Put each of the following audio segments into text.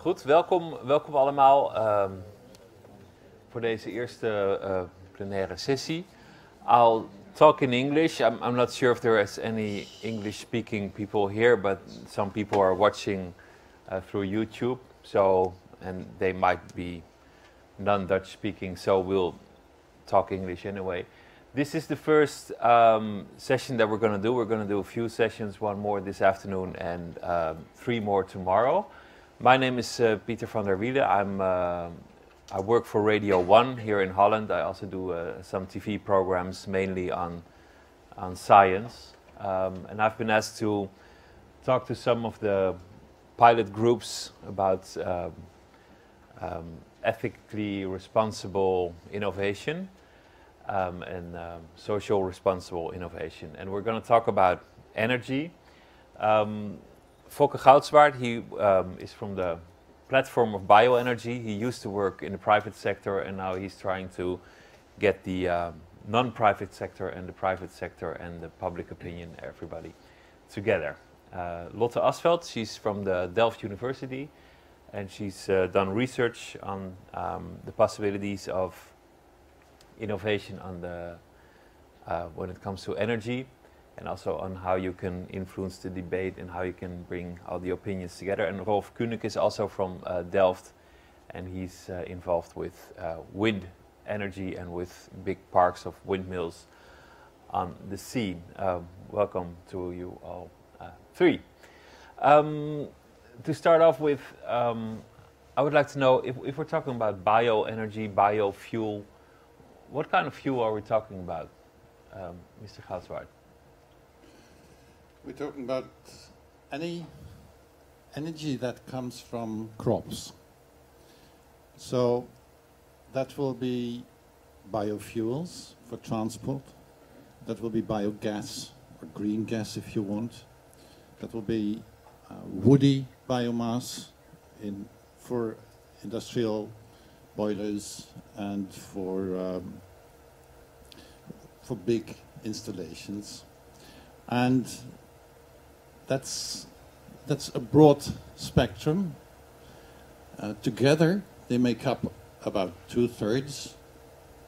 Goed, welkom allemaal voor deze eerste plenaire sessie. I'll talk in English. I'm not sure if there is any English-speaking people here, but some people are watching through YouTube, and they might be non-Dutch speaking, so we'll talk English anyway. This is the first session that we're going to do. We're going to do a few sessions, one more this afternoon and 3 more tomorrow. My name is Pieter van der Wielen. I work for Radio 1 here in Holland. I also do some TV programs, mainly on science. And I've been asked to talk to some of the pilot groups about ethically responsible innovation and social responsible innovation. And we're going to talk about energy. Fokke Goudswaard, he is from the platform of Bio-energie. He used to work in the private sector, and now he's trying to get the non-private sector and the private sector and the public opinion, everybody, together. Lotte Asveld, she's from the Delft University, and she's done research on the possibilities of innovation on the when it comes to energy, and also on how you can influence the debate and how you can bring all the opinions together. And Rolf Kunik is also from Delft, and he's involved with wind energy and with big parks of windmills on the sea. Welcome to you all 3. To start off with, I would like to know, if we're talking about bioenergy, biofuel, what kind of fuel are we talking about, Mr. Goudswaard? We're talking about any energy that comes from crops. So that will be biofuels for transport. That will be biogas or green gas if you want. That will be woody biomass for industrial boilers and for big installations. And that's a broad spectrum. Together they make up about 2/3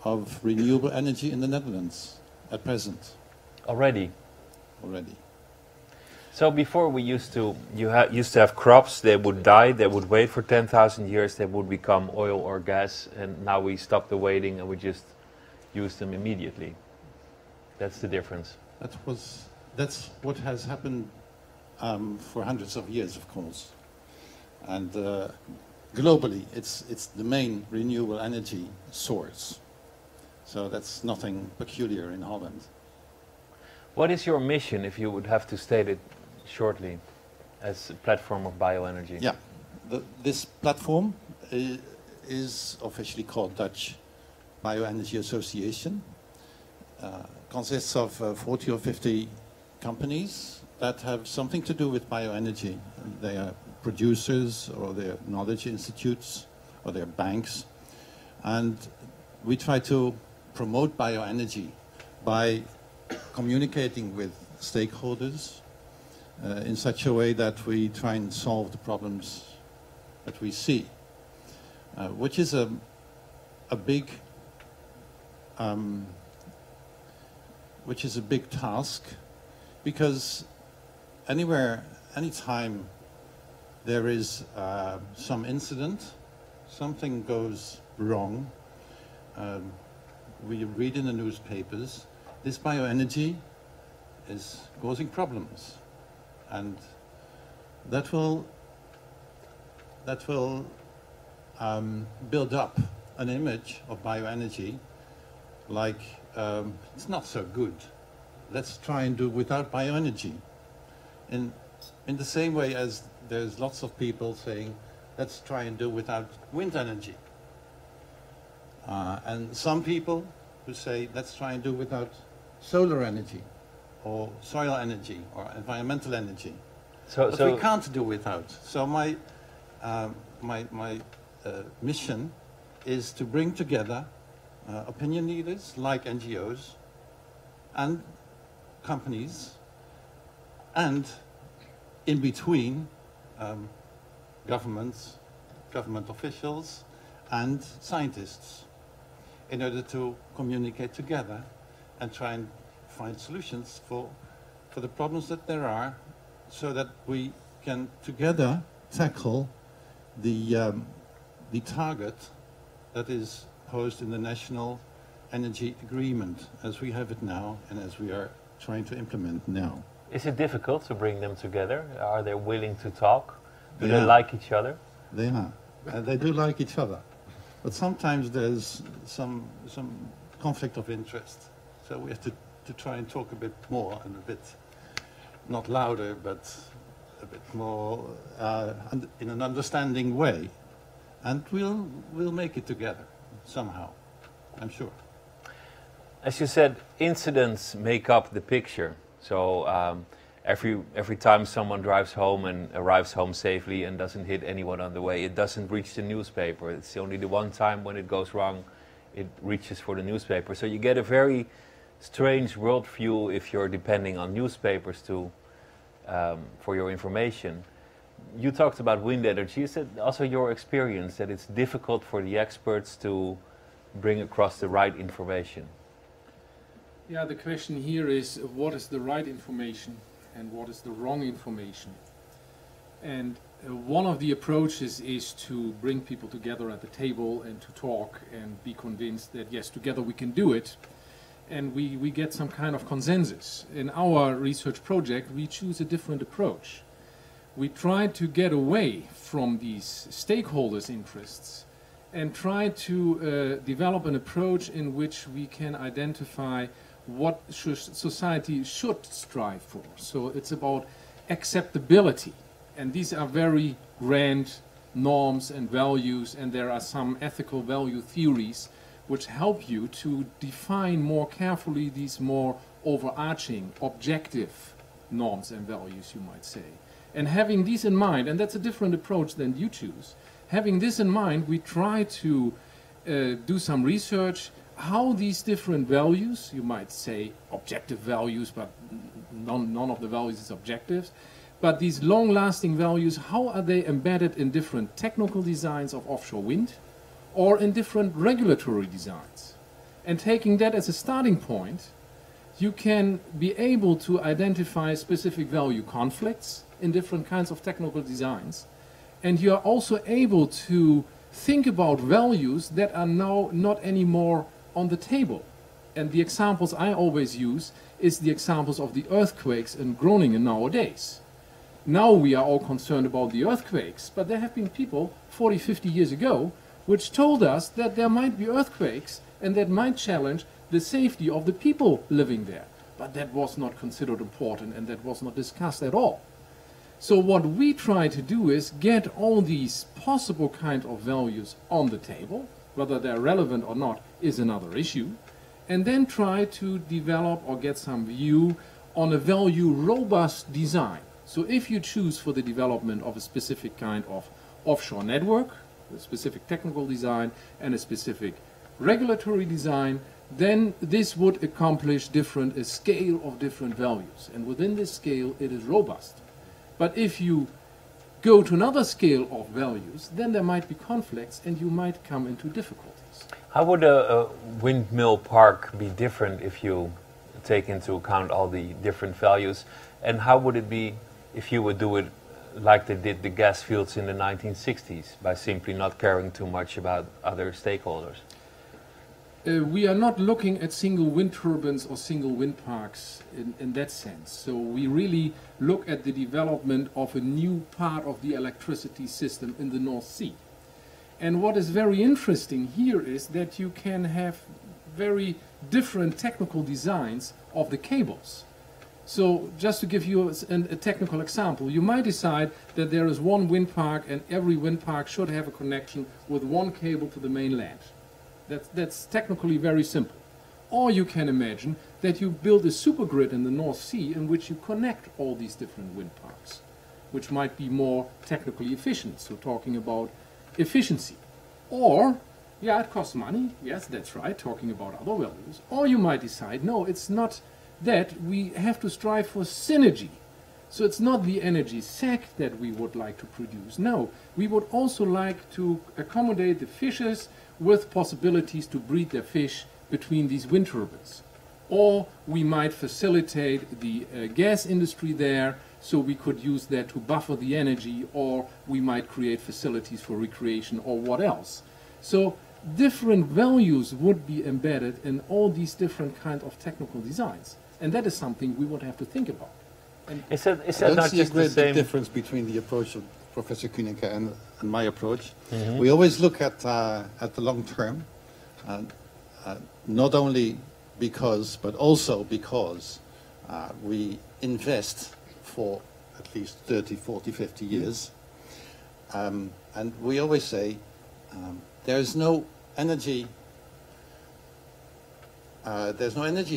of renewable energy in the Netherlands at present. Already. So before you used to have crops, they would die, they would wait for 10,000 years, they would become oil or gas, and now we stop the waiting and we just use them immediately. That's the difference. That's what has happened for hundreds of years, of course. And globally, it's the main renewable energy source. So that's nothing peculiar in Holland. What is your mission, if you would have to state it shortly, as a platform of bioenergy? Yeah, this platform is officially called Dutch Bio-energie Association. Consists of 40 or 50 companies that have something to do with bioenergy. They are producers, or they're knowledge institutes, or they're banks. And we try to promote bioenergy by communicating with stakeholders in such a way that we try and solve the problems that we see, which is a big task, because anytime there is some incident, something goes wrong, we read in the newspapers, this bioenergy is causing problems, and that will build up an image of bioenergy like it's not so good. Let's try and do without bioenergy. In the same way as there's lots of people saying, let's try and do without wind energy. And some people who say, let's try and do without solar energy, or soil energy, or environmental energy. But we can't do without. So my mission is to bring together opinion leaders like NGOs and companies, and in between governments government officials and scientists in order to communicate together and try and find solutions for the problems that there are, so that we can together tackle the target that is posed in the National Energy Agreement as we have it now and as we are trying to implement now. Is it difficult to bring them together? Are they willing to talk? Do They they are. like each other? They are. They do like each other. But sometimes there's some conflict of interest. So we have to try and talk a bit more and a bit, not louder, but a bit more in an understanding way. And we'll make it together somehow, I'm sure. As you said, incidents make up the picture. So every time someone drives home and arrives home safely and doesn't hit anyone on the way, it doesn't reach the newspaper. It's only the one time when it goes wrong, it reaches for the newspaper. So you get a very strange worldview if you're depending on newspapers for your information. You talked about wind energy. Is it also your experience that it's difficult for the experts to bring across the right information? Yeah, the question here is what is the right information and what is the wrong information? And one of the approaches is to bring people together at the table and to talk and be convinced that yes, together we can do it, and we get some kind of consensus. In our research project, we choose a different approach. We try to get away from these stakeholders' interests and try to develop an approach in which we can identify what society should strive for. So it's about acceptability, and these are very grand norms and values, and there are some ethical value theories which help you to define more carefully these more overarching, objective norms and values, you might say. And having these in mind, and that's a different approach than you choose, having this in mind, we try to do some research how these different values, you might say objective values, but none of the values is objectives, but these long-lasting values, how are they embedded in different technical designs of offshore wind or in different regulatory designs? And taking that as a starting point, you can be able to identify specific value conflicts in different kinds of technical designs, and you are also able to think about values that are now not anymore on the table. And the examples I always use is the examples of the earthquakes in Groningen nowadays. Now we are all concerned about the earthquakes, but there have been people 40, 50 years ago which told us that there might be earthquakes and that might challenge the safety of the people living there. But that was not considered important and that was not discussed at all. So what we try to do is get all these possible kind of values on the table. Whether they're relevant or not is another issue, and then try to develop or get some view on a value robust design. So if you choose for the development of a specific kind of offshore network, a specific technical design and a specific regulatory design, then this would accomplish a scale of different values, and within this scale it is robust. But if you go to another scale of values, then there might be conflicts and you might come into difficulties. How would a windmill park be different if you take into account all the different values? And how would it be if you would do it like they did the gas fields in the 1960s, by simply not caring too much about other stakeholders? We are not looking at single wind turbines or single wind parks in that sense. So we really look at the development of a new part of the electricity system in the North Sea. And what is very interesting here is that you can have very different technical designs of the cables. So just to give you a technical example, you might decide that there is one wind park and every wind park should have a connection with one cable to the mainland. That's technically very simple. Or you can imagine that you build a supergrid in the North Sea in which you connect all these different wind parks, which might be more technically efficient, so talking about efficiency. Or, yeah, it costs money, yes, that's right, talking about other values. Or you might decide, no, it's not that, we have to strive for synergy. So it's not the energy sac that we would like to produce. No, we would also like to accommodate the fishes with possibilities to breed their fish between these wind turbines. Or we might facilitate the gas industry there, so we could use that to buffer the energy, or we might create facilities for recreation or what else. So different values would be embedded in all these different kinds of technical designs. And that is something we would have to think about. And Is that I don't not see a just the great same? difference between the approach of Professor Kueneke and my approach. We always look at the long term, and not only because, but also because we invest for at least 30, 40, 50 years. And we always say there is no energy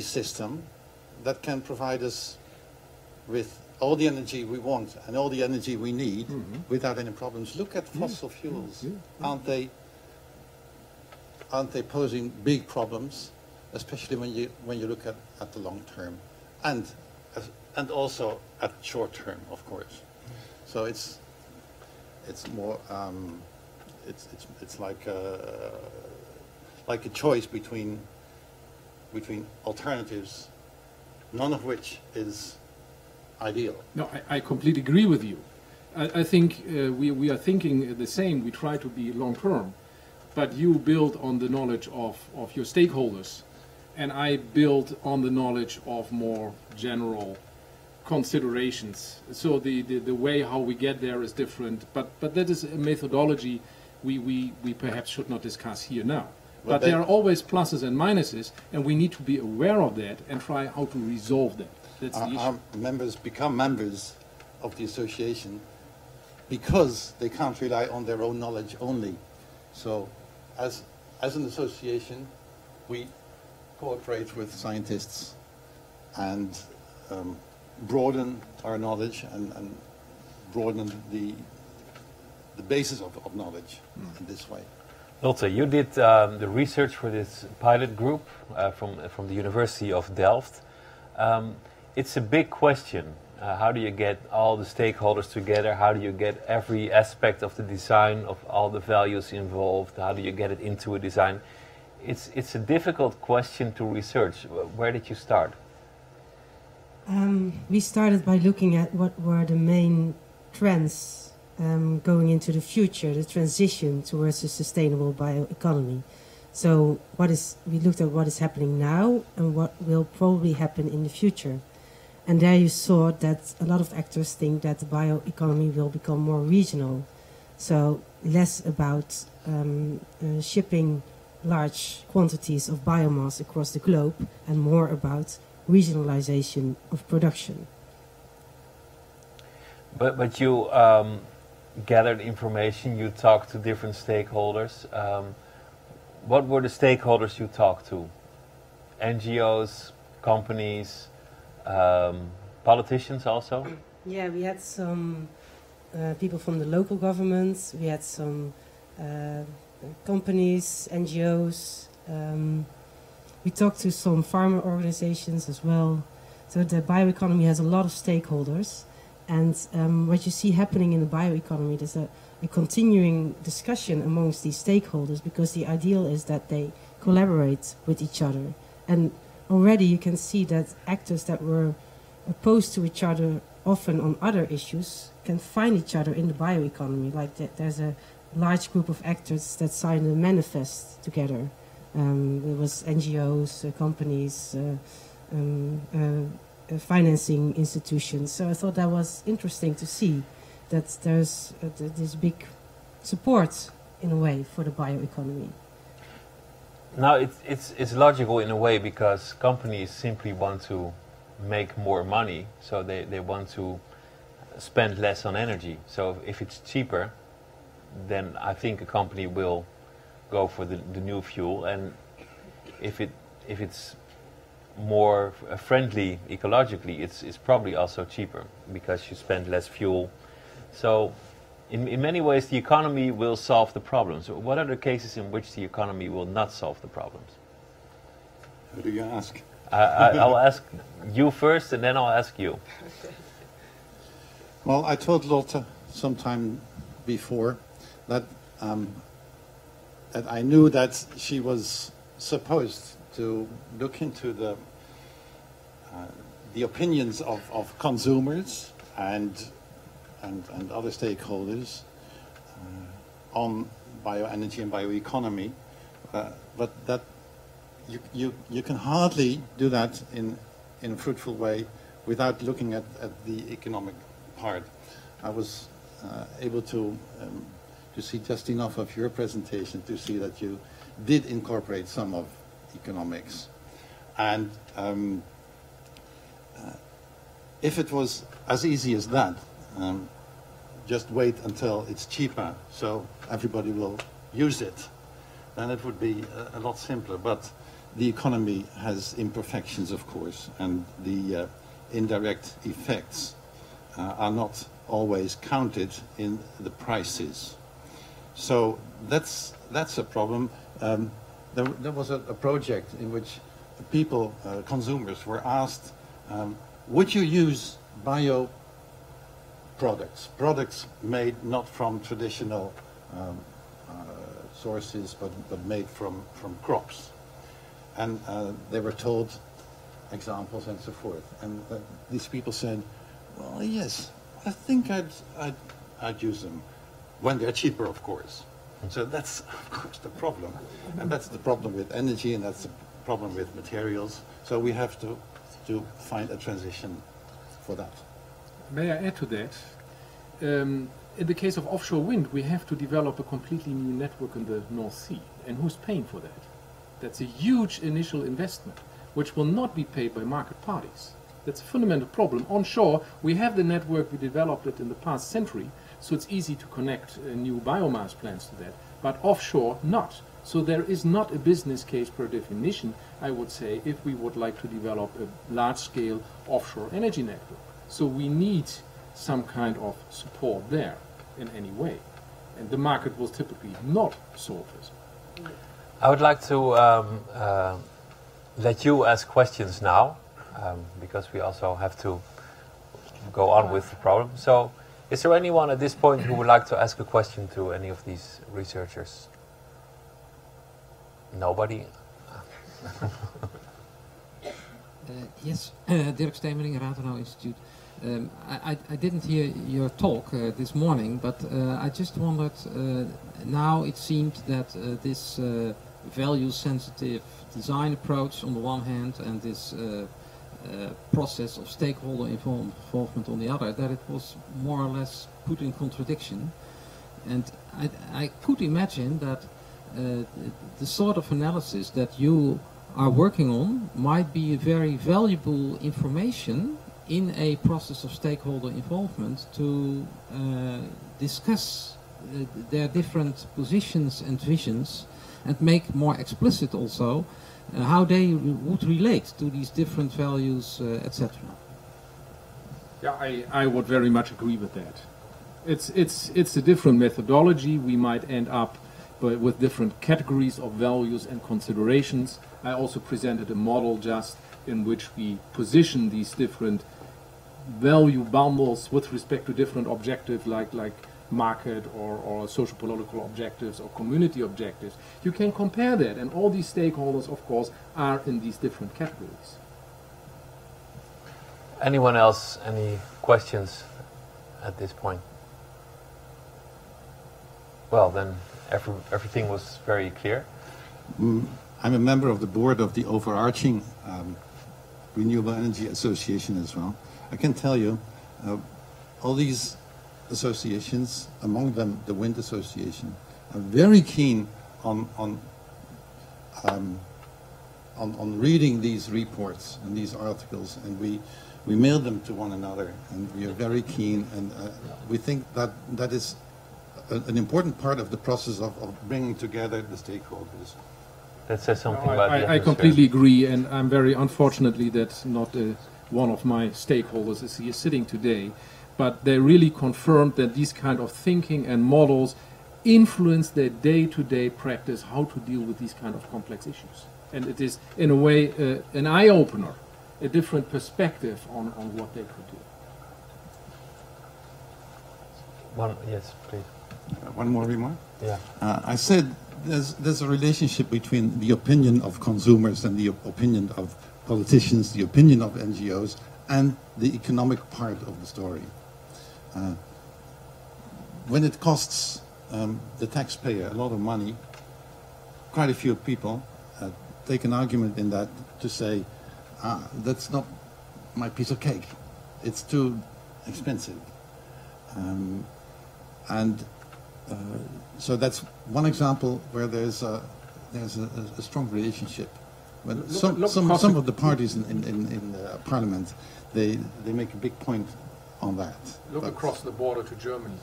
system that can provide us with all the energy we want and all the energy we need without any problems. Look at fossil fuels. Aren't they posing big problems, especially when you look at the long term, and also at short term, of course. So it's more it's like a choice between alternatives, none of which is ideal. no, I completely agree with you. I think we are thinking the same. We try to be long term, but you build on the knowledge of your stakeholders, and I build on the knowledge of more general considerations. So the way how we get there is different, but that is a methodology we perhaps should not discuss here now. But there are always pluses and minuses, and we need to be aware of that and try how to resolve that. That's the issue. Our members become members of the association because they can't rely on their own knowledge only. So as an association, we cooperate with scientists and broaden our knowledge and broaden the basis of knowledge in this way. Lotte, you did the research for this pilot group from the University of Delft. It's a big question. How do you get all the stakeholders together? How do you get every aspect of the design of all the values involved? How do you get it into a design? It's a difficult question to research. Where did you start? We started by looking at what were the main trends going into the future, the transition towards a sustainable bioeconomy. So we looked at what is happening now and what will probably happen in the future. And there you saw that a lot of actors think that the bioeconomy will become more regional. So less about shipping large quantities of biomass across the globe and more about regionalization of production. But you gathered information, you talked to different stakeholders. What were the stakeholders you talked to? NGOs, companies, politicians also? Yeah, we had some people from the local governments, we had some companies, NGOs, we talked to some farmer organizations as well. So the bioeconomy has a lot of stakeholders. And what you see happening in the bioeconomy is a continuing discussion amongst these stakeholders, because the ideal is that they collaborate with each other. And already you can see that actors that were opposed to each other often on other issues can find each other in the bioeconomy. Like there's a large group of actors that signed a manifest together. It was NGOs, companies, financing institutions. So I thought that was interesting to see that there's this big support in a way for the bioeconomy. Now it's logical in a way, because companies simply want to make more money, so they want to spend less on energy. So if it's cheaper, then I think a company will go for the new fuel, and if it's more friendly ecologically, it's probably also cheaper because you spend less fuel. So in many ways the economy will solve the problems. What are the cases in which the economy will not solve the problems? Who do you ask? I'll ask you first and then I'll ask you. Well, I told Lotte sometime before that that I knew that she was supposed to look into the opinions of consumers and other stakeholders on bioenergy and bioeconomy, but that you can hardly do that in a fruitful way without looking at the economic part. I was able to see just enough of your presentation to see that you did incorporate some of economics. And if it was as easy as that, just wait until it's cheaper so everybody will use it, then it would be a lot simpler. But the economy has imperfections, of course, and the indirect effects are not always counted in the prices. So that's a problem. There was a project in which people, consumers, were asked, would you use bio products made not from traditional sources but made from crops? And they were told examples and so forth. And these people said, well, yes, I think I'd use them when they're cheaper, of course. So that's, of course, the problem. And that's the problem with energy, and that's the problem with materials. So we have to find a transition for that. May I add to that? In the case of offshore wind, we have to develop a completely new network in the North Sea. And who's paying for that? That's a huge initial investment, which will not be paid by market parties. That's a fundamental problem. Onshore, we have the network, we developed it in the past century, so it's easy to connect new biomass plants to that. But offshore, not. So there is not a business case per definition, I would say, if we would like to develop a large-scale offshore energy network. So we need some kind of support there in any way. And the market will typically not solve this. I would like to let you ask questions now, because we also have to go on with the problem. So, is there anyone at this point who would like to ask a question to any of these researchers? Nobody? Yes, Dirk Stemering, Ratenau Institute. I didn't hear your talk this morning, but I just wondered, now it seemed that this value-sensitive design approach on the one hand and this process of stakeholder involvement on the other, that it was more or less put in contradiction. And I could imagine that the sort of analysis that you are working on might be a very valuable information in a process of stakeholder involvement to discuss their different positions and visions and make more explicit also how they would relate to these different values, etc. Yeah, I would very much agree with that. It's a different methodology. We might end up with different categories of values and considerations. I also presented a model just in which we position these different value bundles with respect to different objectives like market or social political objectives or community objectives. You can compare that, and all these stakeholders, of course, are in these different categories. Anyone else? Any questions at this point? Well, then everything was very clear. I'm a member of the board of the overarching Renewable Energy Association as well. I can tell you, all these associations, among them the Wind Association, are very keen on reading these reports and these articles, and we mail them to one another, and we are very keen, and we think that is an important part of the process of bringing together the stakeholders. That says something about the I completely agree, and I'm very unfortunately that not one of my stakeholders is here sitting today, but they really confirmed that these kind of thinking and models influence their day-to-day practice, how to deal with these kind of complex issues. And it is, in a way, an eye-opener, a different perspective on what they could do. Yes, please. One more remark. Yeah. I said there's a relationship between the opinion of consumers and the opinion of politicians, the opinion of NGOs, and the economic part of the story. When it costs the taxpayer a lot of money, quite a few people take an argument in that to say, that's not my piece of cake. It's too expensive. So that's one example where there's a strong relationship. But some of the parties in Parliament, they make a big point on that. Look but across the border to Germany.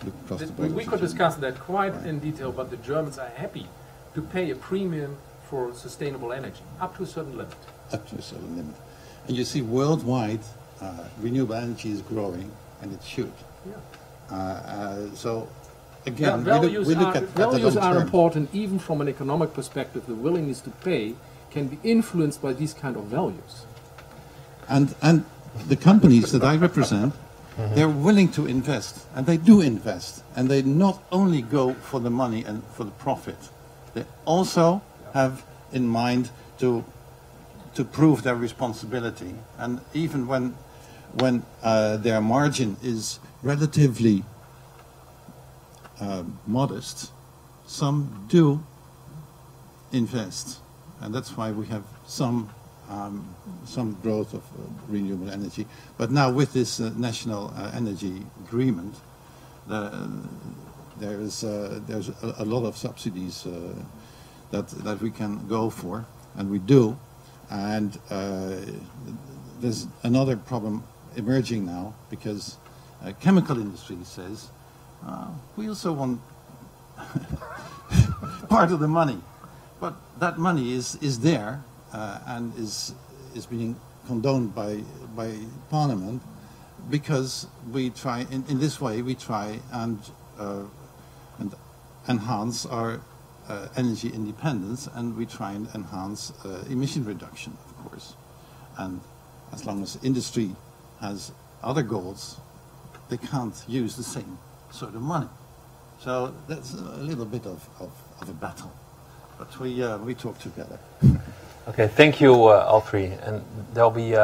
look across the border We to could Germany. discuss that quite Right. in detail, but the Germans are happy to pay a premium for sustainable energy, up to a certain limit. Up to a certain limit. And you see worldwide, renewable energy is growing, and it should. Yeah. So again, Values we look at the long values are term. important even from an economic perspective. The willingness to pay can be influenced by these kind of values. And the companies that I represent, they're willing to invest, and they do invest. And they not only go for the money and for the profit, they also have in mind to prove their responsibility. And even when their margin is relatively modest, some do invest. And that's why we have some growth of renewable energy. But now with this national energy agreement, there's a lot of subsidies that we can go for, and we do. And there's another problem emerging now, because chemical industry says we also want part of the money. But that money is there and is being condoned by Parliament, because we try in this way we try and enhance our energy independence, and we try and enhance emission reduction, of course. And as long as industry has other goals, they can't use the same sort of money. So that's a little bit of a battle. But we talk together. Okay, thank you, all three. And there'll be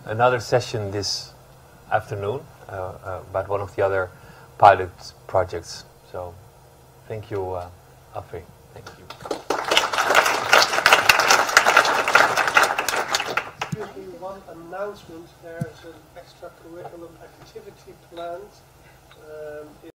another session this afternoon about one of the other pilot projects. So, thank you, all three. Thank you. Excuse me, one announcement. There's an extracurricular activity planned